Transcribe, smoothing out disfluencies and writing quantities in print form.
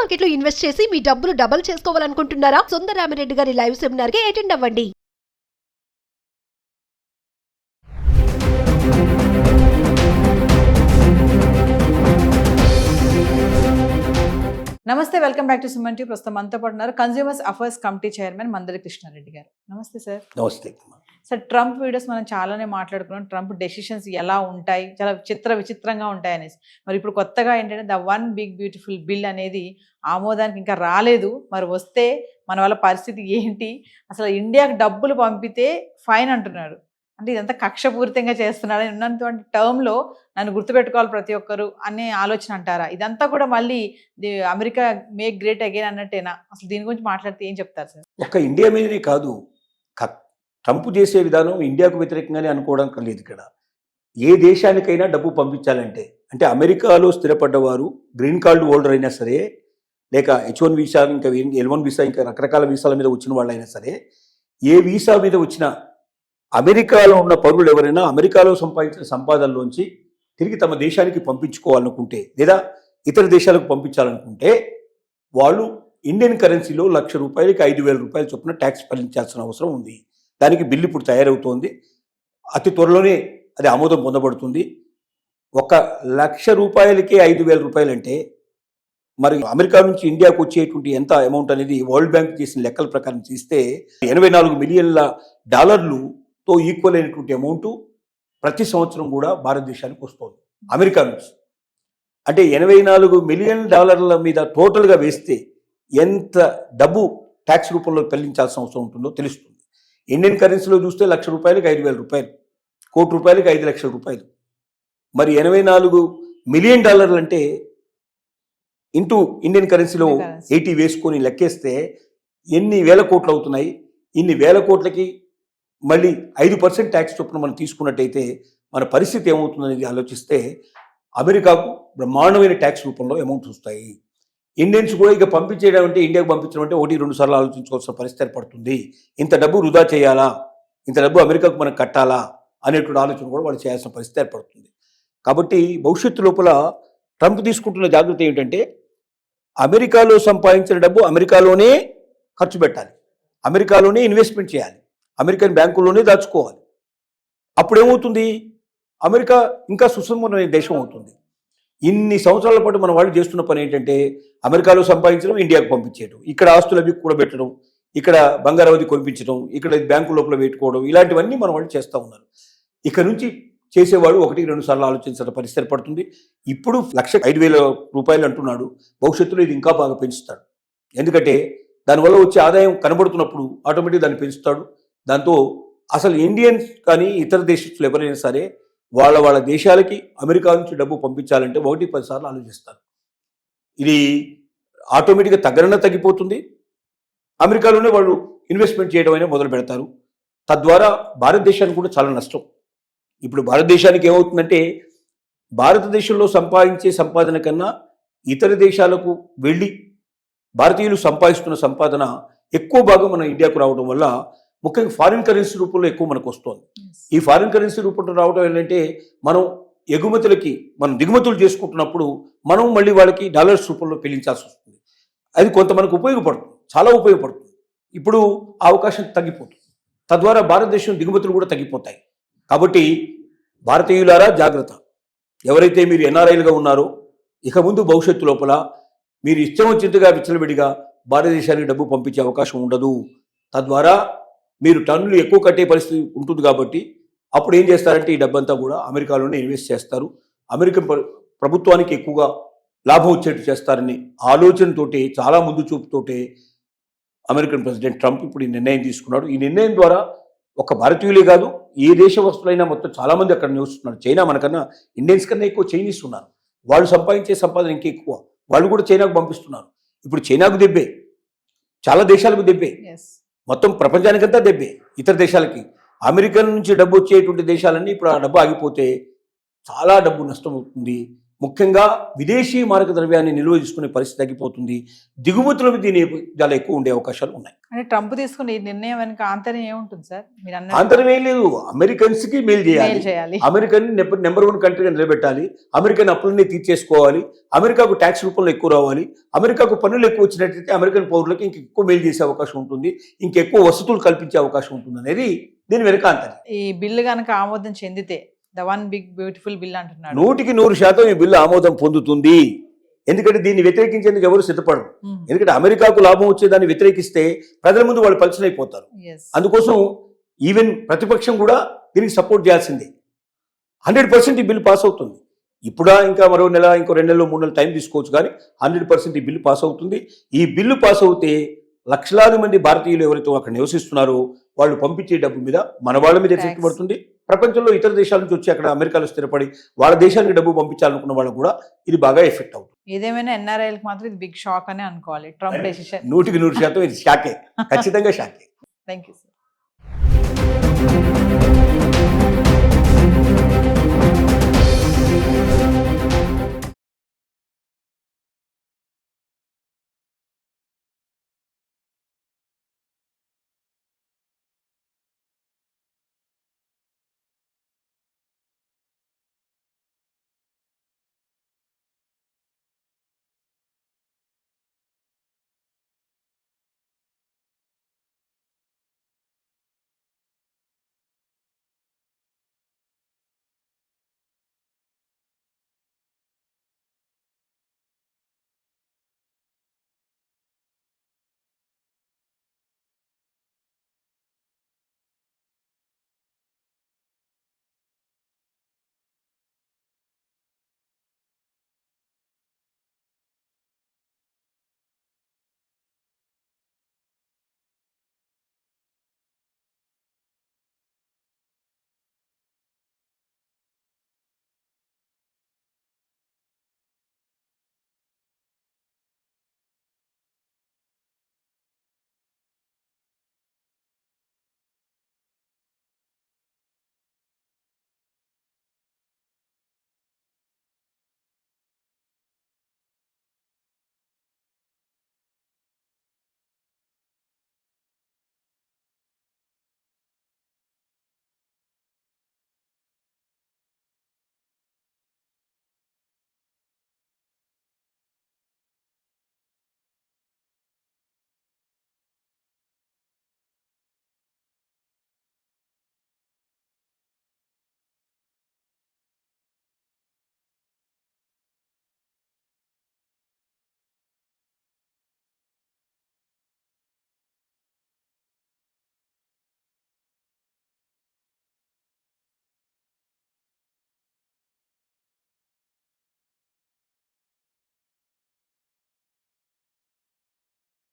Market లో invest చేసి మీ డబ్బులు డబుల్ చేసుకోవాలనుకుంటున్నారా? సుందరరామిరెడ్డి గారి లైవ్ సెమినార్ కి అటెండ్ అవ్వండి. నమస్తే, welcome back to Suman TV. ప్రస్తుతం మనతో పాటు ఉన్నారు consumers affairs committee chairman Mandari Krishna Reddy గారు. నమస్తే సార్. నమస్తే. సార్, ట్రంప్ వీడియోస్ మనం చాలానే మాట్లాడుకున్నాం. ట్రంప్ డెసిషన్స్ ఎలా ఉంటాయి, చాలా విచిత్రంగా ఉంటాయి అనేసి. మరి ఇప్పుడు కొత్తగా ఏంటంటే the one big beautiful bill అనేది ఆమోదానికి ఇంకా రాలేదు. మరి వస్తే మన వాళ్ళ పరిస్థితి ఏంటి? అసలు ఇండియాకి డబ్బులు పంపితే ఫైన్ అంటున్నాడు. అంటే ఇదంతా కక్షపూరితంగా చేస్తున్నాడని ఉన్నటువంటి టర్మ్లో నన్ను గుర్తుపెట్టుకోవాలి ప్రతి ఒక్కరు అనే ఆలోచన అంటారా? ఇదంతా కూడా మళ్ళీ అమెరికా మేక్ గ్రేట్ అగైన్ అన్నట్టేనా? అసలు దీని గురించి మాట్లాడితే ఏం చెప్తారు సార్? ఒక్క ఇండియా మీదనే కాదు, ట్రంప్ చేసే విధానం ఇండియాకు వ్యతిరేకంగానే అనుకోవడం లేదు. ఇక్కడ ఏ దేశానికైనా డబ్బు పంపించాలంటే, అంటే అమెరికాలో స్థిరపడ్డవారు గ్రీన్ కార్డు హోల్డర్ అయినా సరే, లేక H1 వీసా, ఇంకా L1 వీసా, ఇంకా రకరకాల వీసాల మీద వచ్చిన వాళ్ళైనా సరే, ఏ వీసా మీద వచ్చిన అమెరికాలో ఉన్న పౌరులు ఎవరైనా అమెరికాలో సంపాదించిన సంపాదనలోంచి తిరిగి తమ దేశానికి పంపించుకోవాలనుకుంటే, లేదా ఇతర దేశాలకు పంపించాలనుకుంటే, వాళ్ళు ఇండియన్ కరెన్సీలో ₹1,00,000కి ₹5,000 చొప్పున ట్యాక్స్ చెల్లించాల్సిన అవసరం ఉంది. దానికి బిల్లు ఇప్పుడు తయారవుతోంది. అతి త్వరలోనే అది ఆమోదం పొందబడుతుంది. ₹1,00,000కే ₹5,000 అంటే మరి అమెరికా నుంచి ఇండియాకు వచ్చేటువంటి ఎంత అమౌంట్ అనేది వరల్డ్ బ్యాంక్ చేసిన లెక్కల ప్రకారం తీస్తే $84 మిలియన్లతో ఈక్వల్ అయినటువంటి అమౌంట్ ప్రతి సంవత్సరం కూడా భారతదేశానికి వస్తుంది అమెరికా నుంచి. అంటే $84 మిలియన్ మీద టోటల్గా వేస్తే ఎంత డబ్బు ట్యాక్స్ రూపంలో చెల్లించాల్సిన అవసరం ఉంటుందో తెలుస్తుంది. ఇండియన్ కరెన్సీలో చూస్తే ₹1,00,000కి ₹5,000, ₹1,00,00,000కి ₹5,00,000. మరి $84 మిలియన్ అంటే ఇంటూ ఇండియన్ కరెన్సీలో 80 వేసుకొని లెక్కేస్తే ఎన్ని వేల కోట్లు అవుతున్నాయి. ఇన్ని వేల కోట్లకి మళ్ళీ 5% ట్యాక్స్ చొప్పున మనం తీసుకున్నట్టయితే మన పరిస్థితి ఏమవుతుందనేది ఆలోచిస్తే అమెరికాకు బ్రహ్మాండమైన ట్యాక్స్ రూపంలో అమౌంట్స్ వస్తాయి. ఇండియన్స్ కూడా ఇక పంపించేయడం అంటే, ఇండియాకు పంపించడం అంటే 1-2 సార్లు ఆలోచించుకోవాల్సిన పరిస్థితి ఏర్పడుతుంది. ఇంత డబ్బు వృధా చేయాలా, ఇంత డబ్బు అమెరికాకు మనం కట్టాలా అనేటువంటి ఆలోచన కూడా వాళ్ళు చేయాల్సిన పరిస్థితి ఏర్పడుతుంది. కాబట్టి భవిష్యత్తు లోపల ట్రంప్ తీసుకుంటున్న జాగ్రత్త ఏమిటంటే, అమెరికాలో సంపాదించిన డబ్బు అమెరికాలోనే ఖర్చు పెట్టాలి, అమెరికాలోనే ఇన్వెస్ట్మెంట్ చేయాలి, అమెరికన్ బ్యాంకుల్లోనే దాచుకోవాలి. అప్పుడేమవుతుంది, అమెరికా ఇంకా సుసంపన్నమైన దేశం అవుతుంది. ఇన్ని సంవత్సరాల పాటు మన వాళ్ళు చేస్తున్న పని ఏంటంటే, అమెరికాలో సంపాదించడం, ఇండియాకు పంపించేయడం, ఇక్కడ ఆస్తులు అవి కూడా పెట్టడం, ఇక్కడ బంగారావతి కొనిపించడం, ఇక్కడ బ్యాంకు లోపల పెట్టుకోవడం, ఇలాంటివన్నీ మన వాళ్ళు చేస్తూ ఉన్నారు. ఇక నుంచి చేసేవాడు 1-2 సార్లు ఆలోచించిన పరిస్థితి ఏర్పడుతుంది. ఇప్పుడు ₹1,05,000 అంటున్నాడు. భవిష్యత్తులో ఇది ఇంకా బాగా పెంచుతాడు. ఎందుకంటే దానివల్ల వచ్చే ఆదాయం కనబడుతున్నప్పుడు ఆటోమేటిక్ దాన్ని పెంచుతాడు. దాంతో అసలు ఇండియన్స్ కానీ ఇతర దేశస్తులు ఎవరైనా సరే వాళ్ళ దేశాలకి అమెరికా నుంచి డబ్బు పంపించాలంటే 1-10 సార్లు ఆలోచిస్తారు. ఇది ఆటోమేటిక్గా తగ్గిపోతుంది. అమెరికాలోనే వాళ్ళు ఇన్వెస్ట్మెంట్ చేయడం అయినా మొదలు పెడతారు. తద్వారా భారతదేశానికి కూడా చాలా నష్టం. ఇప్పుడు భారతదేశానికి ఏమవుతుందంటే, భారతదేశంలో సంపాదించే సంపాదన కన్నా ఇతర దేశాలకు వెళ్ళి భారతీయులు సంపాదిస్తున్న సంపాదన ఎక్కువ భాగం మన ఇండియాకు రావడం వల్ల, ముఖ్యంగా ఫారిన్ కరెన్సీ రూపంలో ఎక్కువ మనకు వస్తుంది. ఈ ఫారిన్ కరెన్సీ రూపంలో రావడం ఏంటంటే, మనం ఎగుమతులకి మనం దిగుమతులు చేసుకుంటున్నప్పుడు మనం మళ్ళీ వాళ్ళకి డాలర్స్ రూపంలో చెల్లించాల్సి వస్తుంది. అది కొంత మనకు ఉపయోగపడుతుంది, చాలా ఉపయోగపడుతుంది. ఇప్పుడు ఆ అవకాశం తగ్గిపోతుంది. తద్వారా భారతదేశం దిగుమతులు కూడా తగ్గిపోతాయి. కాబట్టి భారతీయులారా జాగ్రత్త. ఎవరైతే మీరు ఎన్ఆర్ఐలుగా ఉన్నారో, ఇక ముందు భవిష్యత్తు లోపల మీరు ఇష్టం వచ్చినట్టుగా విచ్చలవిడిగా భారతదేశానికి డబ్బు పంపించే అవకాశం ఉండదు. తద్వారా మీరు టన్నులు ఎక్కువ కట్టే పరిస్థితి ఉంటుంది. కాబట్టి అప్పుడు ఏం చేస్తారంటే, ఈ డబ్బంతా కూడా అమెరికాలోనే ఇన్వెస్ట్ చేస్తారు. అమెరికన్ ప్రభుత్వానికి ఎక్కువగా లాభం వచ్చేట్టు చేస్తారని ఆలోచనతోటి, చాలా ముందు చూపుతోటే అమెరికన్ ప్రెసిడెంట్ ట్రంప్ ఇప్పుడు ఈ నిర్ణయం తీసుకున్నాడు. ఈ నిర్ణయం ద్వారా ఒక భారతీయులే కాదు, ఏ దేశ వస్తువులైనా మొత్తం చాలామంది అక్కడ నివసిస్తున్నారు. చైనా మనకన్నా, ఇండియన్స్ కన్నా ఎక్కువ చైనీస్ ఉన్నారు. వాళ్ళు సంపాదించే సంపాదన ఇంకా ఎక్కువ. వాళ్ళు కూడా చైనాకు పంపిస్తున్నారు. ఇప్పుడు చైనాకు దెబ్బే, చాలా దేశాలకు దెబ్బే, మొత్తం ప్రపంచానికంతా దెబ్బే. ఇతర దేశాలకి అమెరికా నుంచి డబ్బు వచ్చేటువంటి దేశాలన్నీ ఇప్పుడు ఆ డబ్బు ఆగిపోతే చాలా డబ్బు నష్టం అవుతుంది. ముఖ్యంగా విదేశీ మారక ద్రవ్యాన్ని నిల్వ చేసుకునే పరిస్థితి తగ్గిపోతుంది. దిగుమతుల మీద దీని చాలా ఎక్కువ ఉండే అవకాశాలు ఉన్నాయి. అంటే ట్రంప్ తీసుకున్న ఈ నిర్ణయం వెనక ఆంతర్యం ఏముంటుంది సార్? మీరు అన్న ఆంతరం ఏం లేదు. అమెరికన్స్ కి మేలు చేయాలి, చేయాలి. అమెరికన్ నెంబర్ 1 కంట్రీగా నిలబెట్టాలి, అమెరికన్ అప్పులన్నీ తీర్చేసుకోవాలి, అమెరికాకు ట్యాక్స్ రూపంలో ఎక్కువ రావాలి, అమెరికాకు పన్నులు ఎక్కువ వచ్చినట్లయితే అమెరికన్ పౌరులకు ఇంకెక్కువ మేలు చేసే అవకాశం ఉంటుంది, ఇంకెక్కువ వసతులు కల్పించే అవకాశం ఉంటుంది అనేది దీని వెనక ఆంతర్యం. ఈ బిల్లు కనుక ఆమోదం చెందితే the one big beautiful bill అంటున్నాడు. 100% ఈ బిల్లు ఆమోదం పొందుతుంది. ఎందుకంటే దీన్ని వ్యతిరేకించేందుకు ఎవరు సిద్ధపడరు. Hmm. ఎందుకంటే అమెరికాకు లాభం వచ్చేదాన్ని వ్యతిరేకిస్తే ప్రజల ముందు వాళ్ళు పలచనైపోతారు. Yes. అందుకోసం ఈవెన్ ప్రతిపక్షం కూడా దీనికి సపోర్ట్ చేయాల్సిందే. 100% ఈ బిల్లు పాస్ అవుతుంది. ఇప్పుడా ఇంకా మరో నెల, ఇంకో 2 నెలలు 3 నెలలు టైం తీసుకోవచ్చు, కానీ 100% ఈ బిల్లు పాస్ అవుతుంది. ఈ బిల్లు పాస్ అవుతే లక్షలాది మంది భారతీయులు ఎవరైతే అక్కడ నివసిస్తున్నారో వాళ్ళు పంపించే డబ్బు మీద మన వాళ్ళ మీద ఎఫెక్ట్ పడుతుంది. ప్రపంచంలో ఇతర దేశాల నుంచి వచ్చి అక్కడ అమెరికాలో స్థిరపడి వాళ్ళ దేశానికి డబ్బు పంపించాలనుకున్న వాళ్ళకు కూడా ఇది బాగా ఎఫెక్ట్ అవుతుంది. ఏదేమైనా ఎన్ఆర్ఐలకు మాత్రం ఇది బిగ్ షాక్ అని అనుకోవాలి ట్రంప్ డెసిషన్. 100% ఇది షాకే, ఖచ్చితంగా షాకే. Thank you sir.